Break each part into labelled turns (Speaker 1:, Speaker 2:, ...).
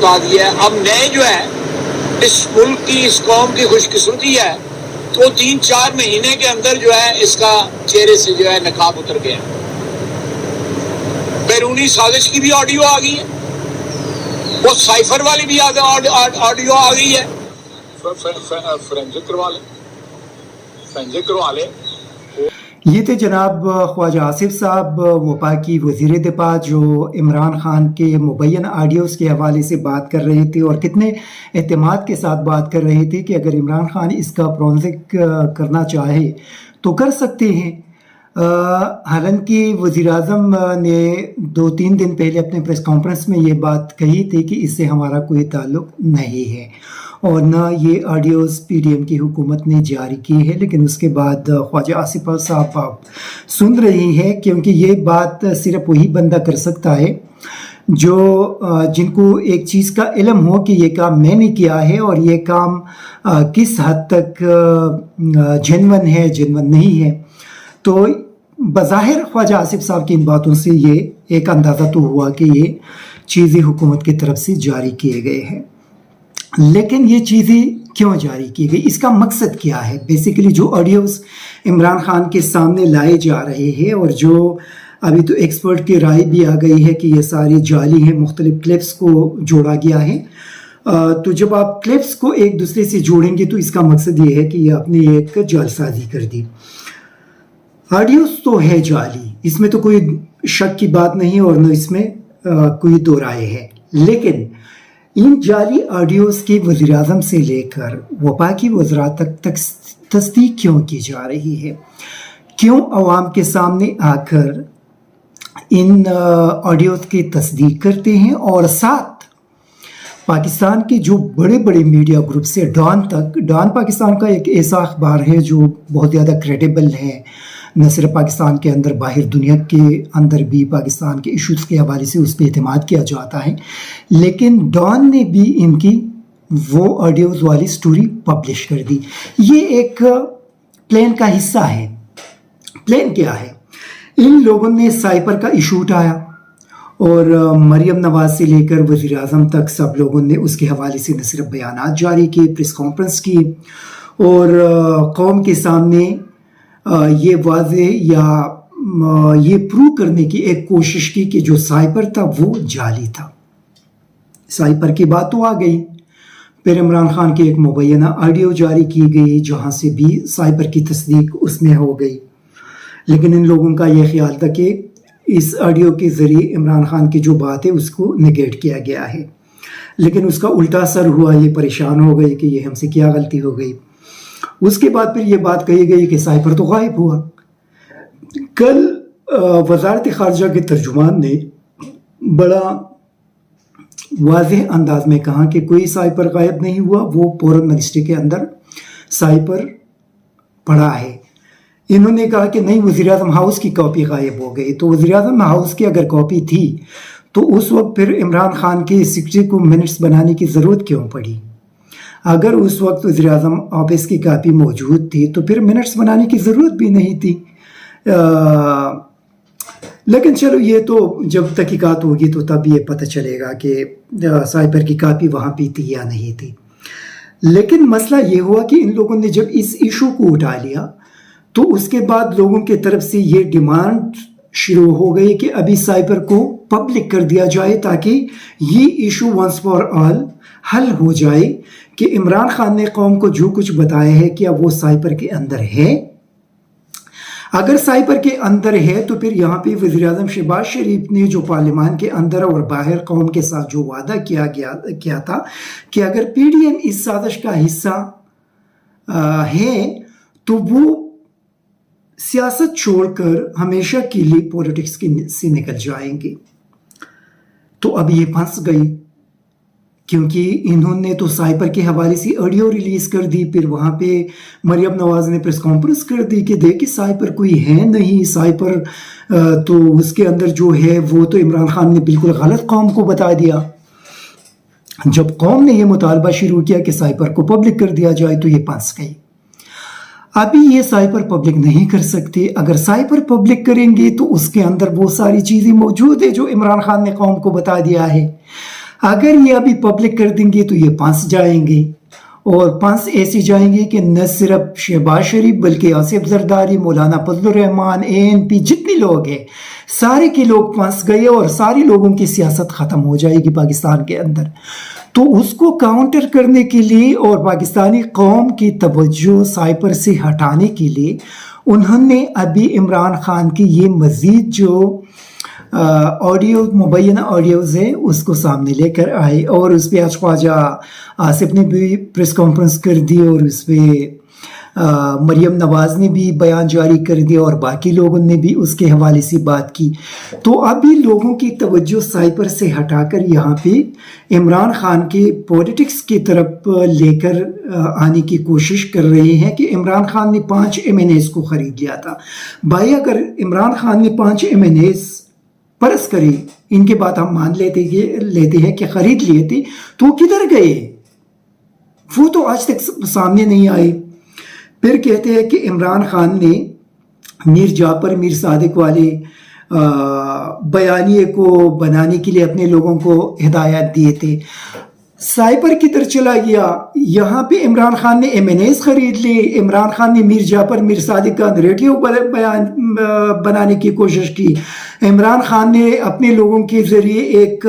Speaker 1: اڑا دیا ہے. اب نئے جو ہے اس ملک کی اس قوم کی خوش قسمتی ہے تو 3-4 مہینے کے اندر جو ہے اس کا چہرے سے جو ہے نقاب اتر گیا. بیرونی سازش کی بھی آڈیو آ گئی ہے, وہ سائفر والی بھی آڈیو آ گئی ہے. فرنزک کروا لے.
Speaker 2: یہ تھے جناب خواجہ آصف صاحب وفاقی وزیر دفاع, جو عمران خان کے مبین آڈیوز کے حوالے سے بات کر رہے تھے اور کتنے اعتماد کے ساتھ بات کر رہے تھے کہ اگر عمران خان اس کا فرانزک کرنا چاہے تو کر سکتے ہیں. حالانکہ وزیر اعظم نے 2-3 دن پہلے اپنے پریس کانفرنس میں یہ بات کہی تھی کہ اس سے ہمارا کوئی تعلق نہیں ہے اور نہ یہ آڈیوز پی ڈی ایم کی حکومت نے جاری کی ہے. لیکن اس کے بعد خواجہ آصف صاحب آپ سن رہی ہیں, کیونکہ یہ بات صرف وہی بندہ کر سکتا ہے جو جن کو ایک چیز کا علم ہو کہ یہ کام میں نے کیا ہے اور یہ کام کس حد تک جینون ہے جینون نہیں ہے. تو بظاہر خواجہ آصف صاحب کی ان باتوں سے یہ ایک اندازہ تو ہوا کہ یہ چیزیں حکومت کی طرف سے جاری کیے گئے ہیں. لیکن یہ چیزیں کیوں جاری کی گئی, اس کا مقصد کیا ہے؟ بیسیکلی جو آڈیوز عمران خان کے سامنے لائے جا رہے ہیں اور جو ابھی تو ایکسپرٹ کی رائے بھی آ گئی ہے کہ یہ ساری جعلی ہیں, مختلف کلپس کو جوڑا گیا ہے. تو جب آپ کلپس کو ایک دوسرے سے جوڑیں گے تو اس کا مقصد یہ ہے کہ یہ آپ نے ایک جعل سازی کر دی. آڈیوز تو ہے جعلی, اس میں تو کوئی شک کی بات نہیں اور نہ اس میں کوئی دو رائے ہے. لیکن ان جعلی آڈیوز کی وزیر اعظم سے لے کر وفاقی وزراء تک تصدیق کیوں کی جا رہی ہے؟ کیوں عوام کے سامنے آ کر ان آڈیوز کی تصدیق کرتے ہیں اور ساتھ پاکستان کے جو بڑے بڑے میڈیا گروپ سے ڈان پاکستان کا ایک ایسا اخبار ہے جو بہت زیادہ کریڈیبل ہے, نہ صرف پاکستان کے اندر باہر دنیا کے اندر بھی پاکستان کے ایشوز کے حوالے سے اس پہ اعتماد کیا جاتا ہے. لیکن ڈان نے بھی ان کی وہ آڈیوز والی سٹوری پبلش کر دی. یہ ایک پلان کا حصہ ہے. پلان کیا ہے؟ ان لوگوں نے سائپر کا ایشو اٹھایا اور مریم نواز سے لے کر وزیر اعظم تک سب لوگوں نے اس کے حوالے سے نہ صرف بیانات جاری کیے, پریس کانفرنس کی اور قوم کے سامنے یہ واضح یا یہ پروو کرنے کی ایک کوشش کی کہ جو سائپر تھا وہ جعلی تھا. سائپر کی بات تو آ گئی, پھر عمران خان کی ایک مبینہ آڈیو جاری کی گئی جہاں سے بھی سائپر کی تصدیق اس میں ہو گئی. لیکن ان لوگوں کا یہ خیال تھا کہ اس آڈیو کے ذریعے عمران خان کی جو بات ہے اس کو نگیٹ کیا گیا ہے. لیکن اس کا الٹا اثر ہوا, یہ پریشان ہو گئی کہ یہ ہم سے کیا غلطی ہو گئی. اس کے بعد پھر یہ بات کہی گئی کہ سائپر تو غائب ہوا. کل وزارت خارجہ کے ترجمان نے بڑا واضح انداز میں کہا کہ کوئی سائپر غائب نہیں ہوا, وہ فورن منسٹری کے اندر سائپر پڑا ہے. انہوں نے کہا کہ نہیں, وزیر اعظم ہاؤس کی کاپی غائب ہو گئی. تو وزیر اعظم ہاؤس کی اگر کاپی تھی تو اس وقت پھر عمران خان کے سیکرٹری کو منٹس بنانے کی ضرورت کیوں پڑی؟ اگر اس وقت وزیر اعظم آفس کی کاپی موجود تھی تو پھر منٹس بنانے کی ضرورت بھی نہیں تھی. لیکن چلو یہ تو جب تحقیقات ہوگی تو تب یہ پتہ چلے گا کہ سائپر کی کاپی وہاں پہ تھی یا نہیں تھی. لیکن مسئلہ یہ ہوا کہ ان لوگوں نے جب اس ایشو کو اٹھا لیا تو اس کے بعد لوگوں کی طرف سے یہ ڈیمانڈ شروع ہو گئی کہ ابھی سائپر کو پبلک کر دیا جائے تاکہ یہ ایشو ونس فار آل حل ہو جائے کہ عمران خان نے قوم کو جو کچھ بتایا ہے کیا وہ سائپر کے اندر ہے. اگر سائپر کے اندر ہے تو پھر یہاں پہ وزیر اعظم شہباز شریف نے جو پارلیمان کے اندر اور باہر قوم کے ساتھ جو وعدہ کیا تھا کہ اگر پی ڈی ایم اس سازش کا حصہ ہے تو وہ سیاست چھوڑ کر ہمیشہ کے لیے پولیٹکس سے نکل جائیں گے. تو اب یہ پھنس گئی کیونکہ انہوں نے تو سائپر کے حوالے سے آڈیو ریلیز کر دی. پھر وہاں پہ مریم نواز نے پریس کانفرنس کر دی کہ دیکھیں سائپر کوئی ہے نہیں, سائپر تو اس کے اندر جو ہے وہ تو عمران خان نے بالکل غلط قوم کو بتا دیا. جب قوم نے یہ مطالبہ شروع کیا کہ سائپر کو پبلک کر دیا جائے تو یہ پھنس گئی. ابھی یہ سائپر پبلک نہیں کر سکتے. اگر سائپر پبلک کریں گے تو اس کے اندر وہ ساری چیزیں موجود ہیں جو عمران خان نے قوم کو بتا دیا ہے. اگر یہ ابھی پبلک کر دیں گے تو یہ پھنس جائیں گے، اور پھنس ایسے جائیں گے کہ نہ صرف شہباز شریف بلکہ آصف زرداری، مولانا فضل الرحمان، ANP جتنے لوگ ہیں سارے کے لوگ پھنس گئے، اور سارے لوگوں کی سیاست ختم ہو جائے گی پاکستان کے اندر۔ تو اس کو کاؤنٹر کرنے کے لیے اور پاکستانی قوم کی توجہ سائپر سے ہٹانے کے لیے انہوں نے ابھی عمران خان کی یہ مزید جو آڈیو مبینہ آڈیوز ہیں اس کو سامنے لے کر آئے، اور اس پہ آج خواجہ آصف نے بھی پریس کانفرنس کر دی، اور اس پہ مریم نواز نے بھی بیان جاری کر دیا، اور باقی لوگوں نے بھی اس کے حوالے سے بات کی۔ تو ابھی لوگوں کی توجہ سائپر سے ہٹا کر یہاں پہ عمران خان کے پولیٹکس کی طرف لے کر آنے کی کوشش کر رہے ہیں کہ عمران خان نے 5 MNAs کو خرید لیا تھا۔ بھائی اگر عمران خان نے 5 MNAs پرس کرے، ان کے بات ہم مان لیتے ہیں کہ خرید لیے تھے، تو کدھر گئے؟ وہ تو آج تک سامنے نہیں آئے۔ پھر کہتے ہیں کہ عمران خان نے میر جعفر میر صادق والے بیانیے کو بنانے کے لیے اپنے لوگوں کو ہدایات دیے تھے۔ سائپر کدھر چلا گیا؟ یہاں پہ عمران خان نے MNAs خرید لی، عمران خان نے میر جعفر میر صادق کا نریٹیو بیان بنانے کی کوشش کی، عمران خان نے اپنے لوگوں کے ذریعے ایک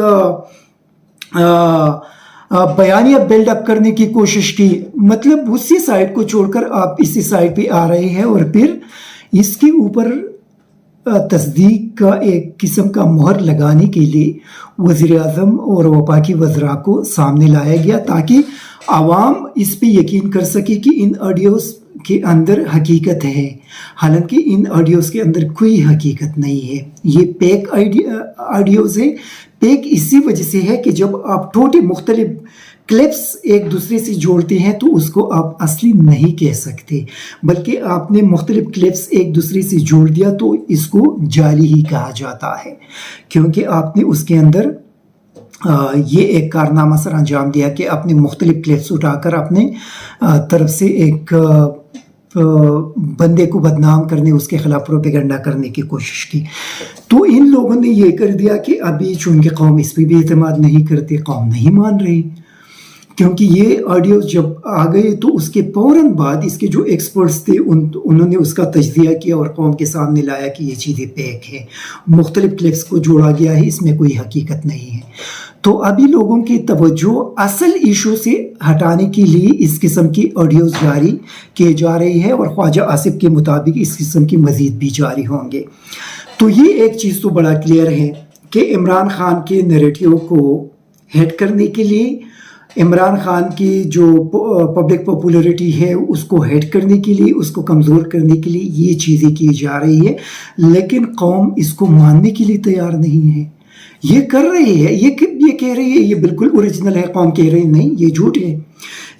Speaker 2: بیانیہ بلڈ اپ کرنے کی کوشش کی۔ مطلب اسی سائٹ کو چھوڑ کر آپ اسی سائٹ پہ آ رہے ہیں، اور پھر اس کے اوپر تصدیق کا ایک قسم کا مہر لگانے کے لیے وزیر اعظم اور وفاقی وزراء کو سامنے لایا گیا تاکہ عوام اس پہ یقین کر سکے کہ ان آڈیوز کے اندر حقیقت ہے، حالانکہ ان آڈیوز کے اندر کوئی حقیقت نہیں ہے، یہ پیک آڈیوز ہے۔ پیک اسی وجہ سے ہے کہ جب آپ ٹوٹے مختلف کلپس ایک دوسرے سے جوڑتے ہیں تو اس کو آپ اصلی نہیں کہہ سکتے، بلکہ آپ نے مختلف کلپس ایک دوسرے سے جوڑ دیا تو اس کو جعلی ہی کہا جاتا ہے، کیونکہ آپ نے اس کے اندر یہ ایک کارنامہ سر انجام دیا کہ اپنے مختلف کلپس اٹھا کر اپنے طرف سے ایک بندے کو بدنام کرنے، اس کے خلاف پروپیگنڈا کرنے کی کوشش کی۔ تو ان لوگوں نے یہ کر دیا کہ ابھی چونکہ قوم اس پہ بھی اعتماد نہیں کرتی، قوم نہیں مان رہی، کیونکہ یہ آڈیوز جب آ گئے تو اس کے فوراً بعد اس کے جو ایکسپرٹس تھے انہوں نے اس کا تجزیہ کیا اور قوم کے سامنے لایا کہ یہ چیزیں پیک ہے، مختلف کلپس کو جوڑا گیا ہے، اس میں کوئی حقیقت نہیں ہے۔ تو ابھی لوگوں کی توجہ اصل ایشو سے ہٹانے کے لیے اس قسم کی آڈیوز جاری کیے جا رہی ہے، اور خواجہ آصف کے مطابق اس قسم کی مزید بھی جاری ہوں گے۔ تو یہ ایک چیز تو بڑا کلیئر ہے کہ عمران خان کے نیریٹیو کو ہیٹ کرنے کے لیے، عمران خان کی جو پبلک پاپولیرٹی ہے اس کو ہیٹ کرنے کے لیے، اس کو کمزور کرنے کے لیے یہ چیزیں کی جا رہی ہے، لیکن قوم اس کو ماننے کے لیے تیار نہیں ہے۔ یہ کر رہی ہے، یہ کہہ رہی ہے یہ بالکل اوریجنل ہے، قوم کہہ رہی نہیں یہ جھوٹ ہے۔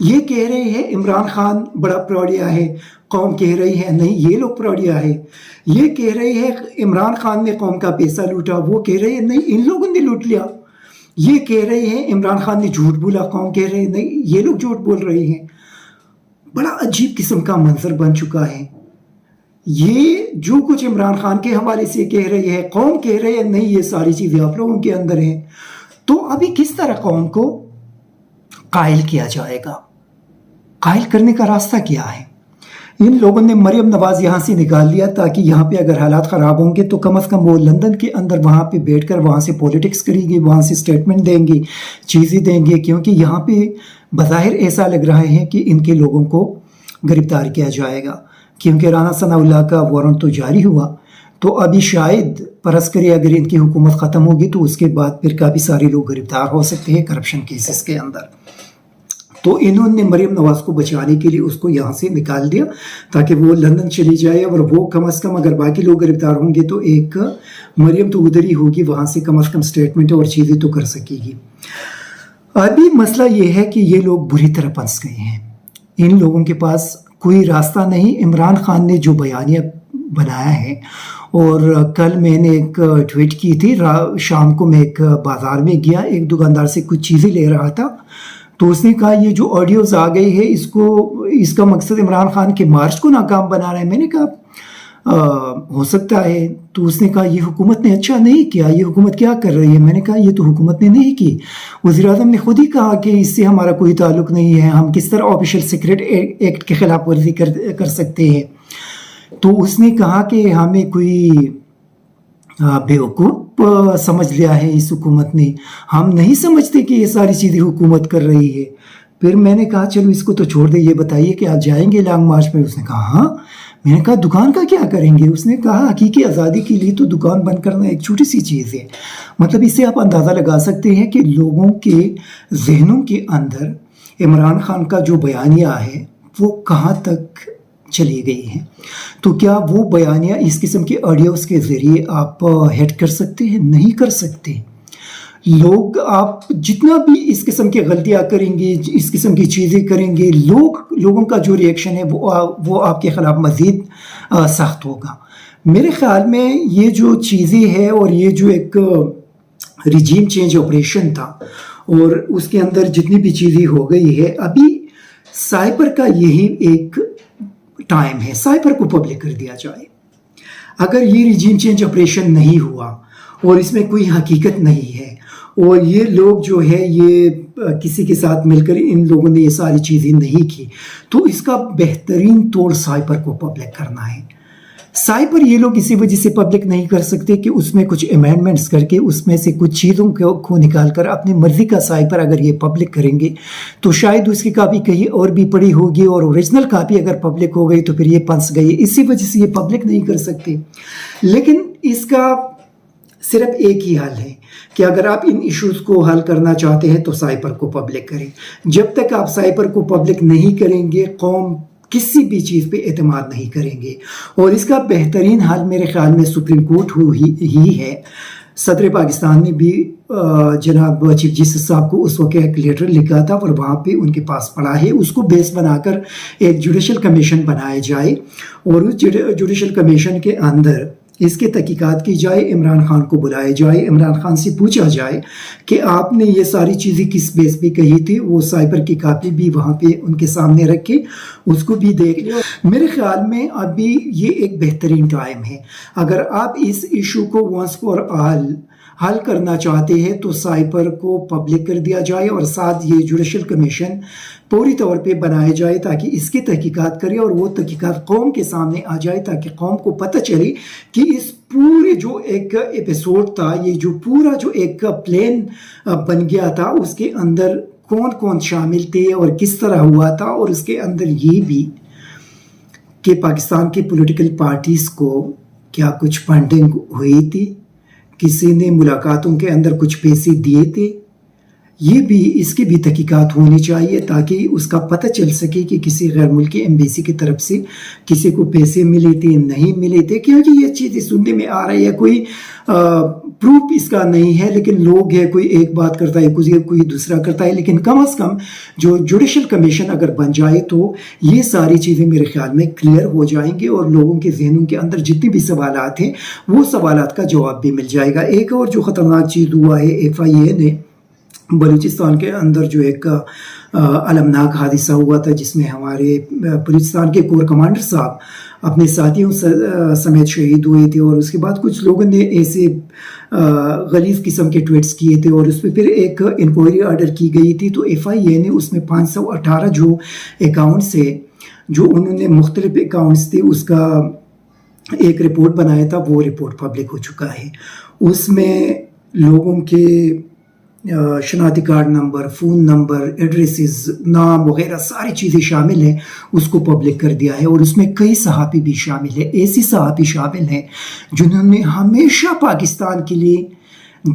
Speaker 2: یہ کہہ رہے ہیں عمران خان بڑا پراڈیا ہے، قوم کہہ رہی ہے نہیں یہ لوگ پراڈیا ہے۔ یہ کہہ رہے ہیں عمران خان نے قوم کا پیسہ لوٹا، وہ کہہ رہے ہیں نہیں ان لوگوں نے لوٹ لیا۔ یہ کہہ رہے ہیں عمران خان نے جھوٹ بولا، قوم کہہ رہے ہیں نہیں یہ لوگ جھوٹ بول رہے ہیں۔ بڑا عجیب قسم کا منظر بن چکا ہے۔ یہ جو کچھ عمران خان کے حوالے سے کہہ رہے ہیں، قوم کہہ رہے ہیں نہیں یہ ساری چیزیں آپ لوگوں کے اندر ہیں۔ تو ابھی کس طرح قوم کو قائل کیا جائے گا؟ قائل کرنے کا راستہ کیا ہے؟ ان لوگوں نے مریم نواز یہاں سے نکال دیا تاکہ یہاں پہ اگر حالات خراب ہوں گے تو کم از کم وہ لندن کے اندر وہاں پہ بیٹھ کر وہاں سے پولیٹکس کریں گے، وہاں سے سٹیٹمنٹ دیں گے، چیزیں دیں گے، کیونکہ یہاں پہ بظاہر ایسا لگ رہا ہے کہ ان کے لوگوں کو گرفتار کیا جائے گا، کیونکہ رانا ثناء اللہ کا وارنٹ تو جاری ہوا۔ تو ابھی شاید فرض کرے اگر ان کی حکومت ختم ہوگی تو اس کے بعد پھر کافی سارے لوگ گرفتار ہو سکتے ہیں کرپشن کیسز کے اندر۔ تو انہوں نے مریم نواز کو بچانے کے لیے اس کو یہاں سے نکال دیا تاکہ وہ لندن چلی جائے، اور وہ کم از کم اگر باقی لوگ گرفتار ہوں گے تو ایک مریم تو ادھر ہی ہوگی، وہاں سے کم از کم سٹیٹمنٹ اور چیزیں تو کر سکے گی۔ ابھی مسئلہ یہ ہے کہ یہ لوگ بری طرح پھنس گئے ہیں، ان لوگوں کے پاس کوئی راستہ نہیں۔ عمران خان نے جو بیانیہ بنایا ہے، اور کل میں نے ایک ٹویٹ کی تھی، شام کو میں ایک بازار میں گیا، ایک دکاندار سے کچھ چیزیں لے رہا تھا، تو اس نے کہا یہ جو آڈیوز آ گئی ہے اس کا مقصد عمران خان کے مارچ کو ناکام بنا رہا ہے۔ میں نے کہا ہو سکتا ہے. تو اس نے کہا یہ حکومت نے اچھا نہیں کیا, یہ حکومت کیا کر رہی ہے. میں نے کہا یہ تو حکومت نے نہیں کی, وزیر اعظم نے خود ہی کہا کہ اس سے ہمارا کوئی تعلق نہیں ہے, ہم کس طرح آفیشیل سیکرٹ ایکٹ کے خلاف ورزی کر سکتے ہیں. تو اس نے کہا کہ ہمیں کوئی بیوقوف سمجھ لیا ہے اس حکومت نے, ہم نہیں سمجھتے کہ یہ ساری چیزیں حکومت کر رہی ہے. پھر میں نے کہا چلو اس کو تو چھوڑ دے, یہ بتائیے کہ آپ جائیں گے لانگ مارچ میں. اس نے کہا ہاں. میں نے کہا دکان کا کیا کریں گے؟ اس نے کہا حقیقی آزادی کے لیے تو دکان بند کرنا ایک چھوٹی سی چیز ہے. مطلب اس سے آپ اندازہ لگا سکتے ہیں کہ لوگوں کے ذہنوں کے اندر عمران خان کا جو بیانیہ ہے وہ کہاں تک چلی گئی ہیں. تو کیا وہ بیانیہ اس قسم کے آڈیوز کے ذریعے آپ ہیڈ کر سکتے ہیں؟ نہیں کر سکتے. لوگ آپ جتنا بھی اس قسم کی غلطیاں کریں گے, اس قسم کی چیزیں کریں گے, لوگوں کا جو ریئیکشن ہے وہ آپ کے خلاف مزید سخت ہوگا. میرے خیال میں یہ جو چیزیں ہیں اور یہ جو ایک ریجیم چینج آپریشن تھا اور اس کے اندر جتنی بھی چیزیں ہو گئی ہے, ابھی سائبر کا یہی ایک ٹائم ہے, سائبر کو پبلک کر دیا جائے. اگر یہ ریجیم چینج آپریشن نہیں ہوا اور اس میں کوئی حقیقت نہیں ہے اور یہ لوگ جو ہے یہ کسی کے ساتھ مل کر ان لوگوں نے یہ ساری چیزیں نہیں کی, تو اس کا بہترین طور سائبر کو پبلک کرنا ہے. سائبر یہ لوگ اسی وجہ سے پبلک نہیں کر سکتے کہ اس میں کچھ امینڈمنٹس کر کے اس میں سے کچھ چیزوں کو نکال کر اپنی مرضی کا سائبر اگر یہ پبلک کریں گے تو شاید اس کی کاپی کہیں اور بھی پڑی ہوگی, اور اوریجنل کاپی اگر پبلک ہو گئی تو پھر یہ پنس گئی. اسی وجہ سے یہ پبلک نہیں کر سکتے. لیکن اس کا صرف ایک ہی حل ہے کہ اگر آپ ان ایشوز کو حل کرنا چاہتے ہیں تو سائبر کو پبلک کریں. جب تک آپ سائبر کو پبلک نہیں کریں گے قوم کسی بھی چیز پہ اعتماد نہیں کریں گے. اور اس کا بہترین حل میرے خیال میں سپریم کورٹ ہی ہے. صدر پاکستان نے بھی جناب چیف جسٹس صاحب کو اس وقت ایک لیٹر لکھا تھا اور وہاں پہ ان کے پاس پڑا ہے. اس کو بیس بنا کر ایک جوڈیشل کمیشن بنایا جائے اور اس جوڈیشل کمیشن کے اندر اس کے تحقیقات کی جائے, عمران خان کو بلایا جائے, عمران خان سے پوچھا جائے کہ آپ نے یہ ساری چیزیں کس بیس پہ کہی تھی. وہ سائبر کی کاپی بھی وہاں پہ ان کے سامنے رکھ کے اس کو بھی دیکھ لیں. میرے خیال میں ابھی یہ ایک بہترین ٹائم ہے. اگر آپ اس ایشو کو وانس فار آل حل کرنا چاہتے ہیں تو سائبر کو پبلک کر دیا جائے اور ساتھ یہ جوڈیشل کمیشن پوری طور پہ بنائے جائے تاکہ اس کی تحقیقات کرے اور وہ تحقیقات قوم کے سامنے آ جائے تاکہ قوم کو پتہ چلے کہ اس پورے جو ایک ایپیسوڈ تھا, یہ جو پورا جو ایک پلان بن گیا تھا, اس کے اندر کون کون شامل تھے اور کس طرح ہوا تھا. اور اس کے اندر یہ بھی کہ پاکستان کے پولیٹیکل پارٹیز کو کیا کچھ فنڈنگ ہوئی تھی, کسی نے ملاقاتوں کے اندر کچھ پیسے دیے تھے. یہ بھی اس کی بھی تحقیقات ہونی چاہیے تاکہ اس کا پتہ چل سکے کہ کسی غیر ملکی ایمبیسی کی طرف سے کسی کو پیسے ملے تھے نہیں ملے تھے. کیونکہ یہ چیزیں سننے میں آ رہی ہے, کوئی پروف اس کا نہیں ہے, لیکن لوگ ہے کوئی ایک بات کرتا ہے کوئی دوسرا کرتا ہے. لیکن کم از کم جو جوڈیشل کمیشن اگر بن جائے تو یہ ساری چیزیں میرے خیال میں کلیئر ہو جائیں گے اور لوگوں کے ذہنوں کے اندر جتنی بھی سوالات ہیں وہ سوالات کا جواب بھی مل جائے گا. ایک اور جو خطرناک چیز ہوا ہے, FIA نے بلوچستان کے اندر جو ایک المناک حادثہ ہوا تھا جس میں ہمارے بلوچستان کے کور کمانڈر صاحب اپنے ساتھیوں سمیت شہید ہوئے تھے. اور اس کے بعد کچھ لوگوں نے ایسے غلیظ قسم کے ٹویٹس کیے تھے اور اس پہ پھر ایک انکوائری آرڈر کی گئی تھی. تو FIA نے اس میں 518 جو اکاؤنٹس ہے, جو انہوں نے مختلف اکاؤنٹس تھے, اس کا ایک رپورٹ بنایا تھا. وہ رپورٹ پبلک ہو چکا ہے. اس میں لوگوں کے شناختی card number, phone number, addresses, نام وغیرہ ساری چیزیں شامل ہیں. اس کو پبلک کر دیا ہے. اور اس میں کئی صحافی بھی شامل ہیں, ایسی صحافی شامل ہیں جنہوں نے ہمیشہ پاکستان کے لیے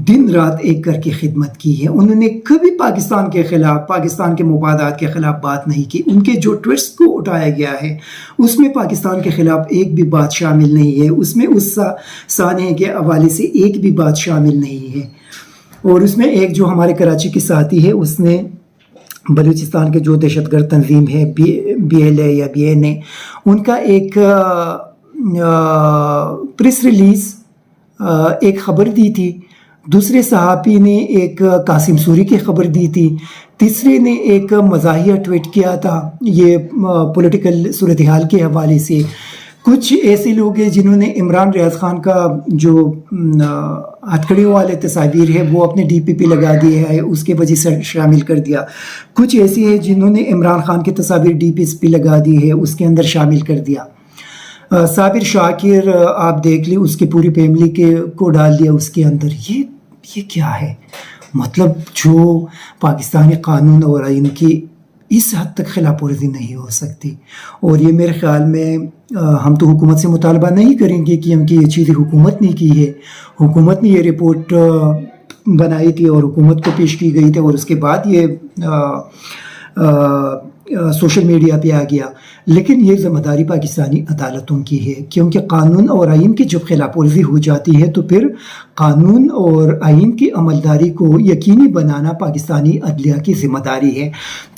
Speaker 2: دن رات ایک کر کے خدمت کی ہے. انہوں نے کبھی پاکستان کے خلاف, پاکستان کے مفادات کے خلاف بات نہیں کی. ان کے جو ٹویٹس کو اٹھایا گیا ہے اس میں پاکستان کے خلاف ایک بھی بات شامل نہیں ہے. اس میں اس سانحے کے حوالے سے ایک بھی بات شامل نہیں ہے. اور اس میں ایک جو ہمارے کراچی کی ساتھی ہے, اس نے بلوچستان کے جو دہشت گرد تنظیم ہے BLA یا BNA, ان کا ایک پریس ریلیز ایک خبر دی تھی. دوسرے صحافی نے ایک قاسم سوری کی خبر دی تھی. تیسرے نے ایک مزاحیہ ٹویٹ کیا تھا یہ پولیٹیکل صورتحال کے حوالے سے. کچھ ایسے لوگ ہیں جنہوں نے عمران ریاض خان کا جو ہتھکڑیوں والے تصاویر ہے وہ اپنے ڈی پی پہ لگا دیے ہے، اس کے وجہ سے شامل کر دیا. کچھ ایسی ہے جنہوں نے عمران خان کی تصاویر ڈی پی پہ لگا دی ہے، اس کے اندر شامل کر دیا. صابر شاکر آپ دیکھ لیں، اس کی پوری فیملی کو ڈال دیا اس کے اندر. یہ کیا ہے؟ مطلب جو پاکستانی قانون اور آئین کی اس حد تک خلاف ورزی نہیں ہو سکتی. اور یہ میرے خیال میں ہم تو حکومت سے مطالبہ نہیں کریں گے کہ یہ چیزیں حکومت نے کی ہے. حکومت نے یہ رپورٹ بنائی تھی اور حکومت کو پیش کی گئی تھی، اور اس کے بعد یہ سوشل میڈیا پہ آ گیا. لیکن یہ ذمہ داری پاکستانی عدالتوں کی ہے، کیونکہ قانون اور آئین کی جب خلاف ورزی ہو جاتی ہے تو پھر قانون اور آئین کی عملداری کو یقینی بنانا پاکستانی عدلیہ کی ذمہ داری ہے.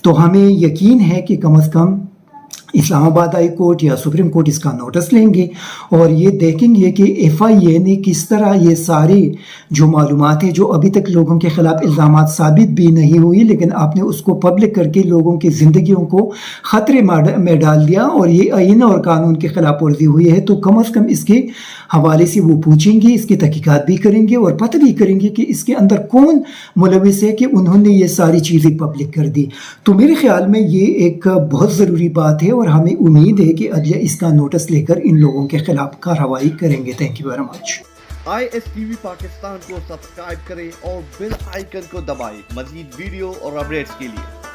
Speaker 2: تو ہمیں یقین ہے کہ کم از کم اسلام آباد ہائی کورٹ یا سپریم کورٹ اس کا نوٹس لیں گے اور یہ دیکھیں گے کہ ایف آئی اے نے کس طرح یہ سارے جو معلومات ہیں جو ابھی تک لوگوں کے خلاف الزامات ثابت بھی نہیں ہوئی لیکن آپ نے اس کو پبلک کر کے لوگوں کی زندگیوں کو خطرے میں ڈال دیا اور یہ آئین اور قانون کے خلاف ورزی ہوئی ہے، تو کم از کم اس کے حوالے سے وہ پوچھیں گے، اس کی تحقیقات بھی کریں گے اور پتہ بھی کریں گے کہ اس کے اندر کون ملوث ہے کہ انہوں نے یہ ساری چیزیں پبلک کر دی. تو میرے خیال میں یہ ایک بہت ضروری بات ہے اور ہمیں امید ہے کہ عدلیہ اس کا نوٹس لے کر ان لوگوں کے خلاف کارروائی کریں گے. Thank you very much.
Speaker 3: ISTV Pakistan کو سبسکرائب کریں اور بیل آئیکن کو دبائیں مزید ویڈیو اور اپڈیٹس کے لیے.